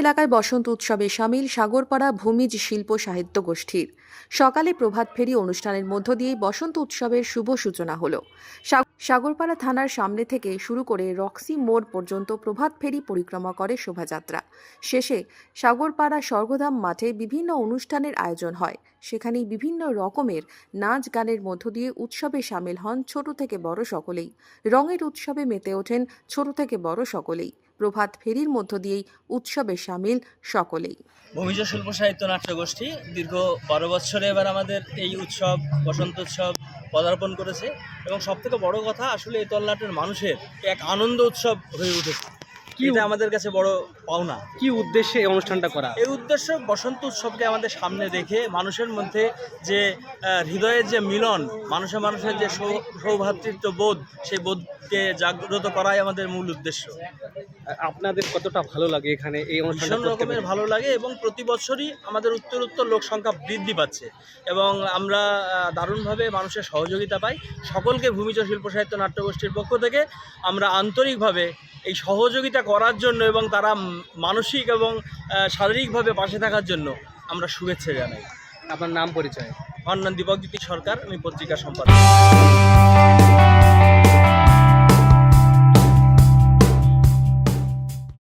এলাকায় বসন্ত উৎসবে সামিল সাগরপাড়া ভূমিজ শিল্প সাহিত্য গোষ্ঠীর সকালে প্রভাত ফেরি অনুষ্ঠানের মধ্য দিয়ে বসন্ত উৎসবের শুভ সূচনা হলো। সাগরপাড়া থানার সামনে থেকে শুরু করে রক্সি মোড় পর্যন্ত প্রভাত ফেরি পরিক্রমা করে শোভাযাত্রা। শেষে সাগরপাড়া স্বর্গধাম মাঠে বিভিন্ন অনুষ্ঠানের আয়োজন হয়। সেখানেই বিভিন্ন রকমের নাচ গানের মধ্য দিয়ে উৎসবে সামিল হন ছোট থেকে বড় সকলেই। রঙের উৎসবে মেতে ওঠেন ছোট থেকে বড় সকলেই। প্রভাত ফেরির মধ্য দিয়েই উৎসবে সামিল সকলেই। ভূমিজ শিল্প সাহিত্য নাট্য গোষ্ঠী দীর্ঘ 12 বছরে এবার আমাদের এই উৎসব বসন্ত উৎসব পদার্পণ করেছে এবং সবথেকে বড় কথা আসলে এই তল্লাটের মানুষের এক আনন্দ উৎসব হয়ে উঠেছে। এটা আমাদের কাছে বড় পাওনা। কি উদ্দেশ্যে এই অনুষ্ঠানটা করা? এই উদ্দেশ্য বসন্ত উৎসবকে আমাদের সামনে রেখে মানুষের মধ্যে যে হৃদয়ের যে মিলন, মানুষের যে সৌভ্রাতৃত্ব বোধ, সেই বোধকে জাগ্রত করাই আমাদের মূল উদ্দেশ্য। আপনাদের কতটা ভালো লাগে এখানে এই অনুষ্ঠানটা? ভীষণ রকমের ভালো লাগে এবং প্রতি বছরই আমাদের উত্তর লোক সংখ্যা বৃদ্ধি পাচ্ছে এবং আমরা দারুণভাবে মানুষের সহযোগিতা পাই। সকলকে ভূমিজ শিল্প সাহিত্য নাট্যগোষ্ঠীর পক্ষ থেকে আমরা আন্তরিকভাবে এই সহযোগিতা করার জন্য এবং তারা মানসিক এবং শারীরিকভাবে পাশে থাকার জন্য আমরা শুভেচ্ছা জানাই। আপনার নাম পরিচয়? আমার নাম দীপকজ্যোতি সরকার, আমি পত্রিকা সম্পাদক।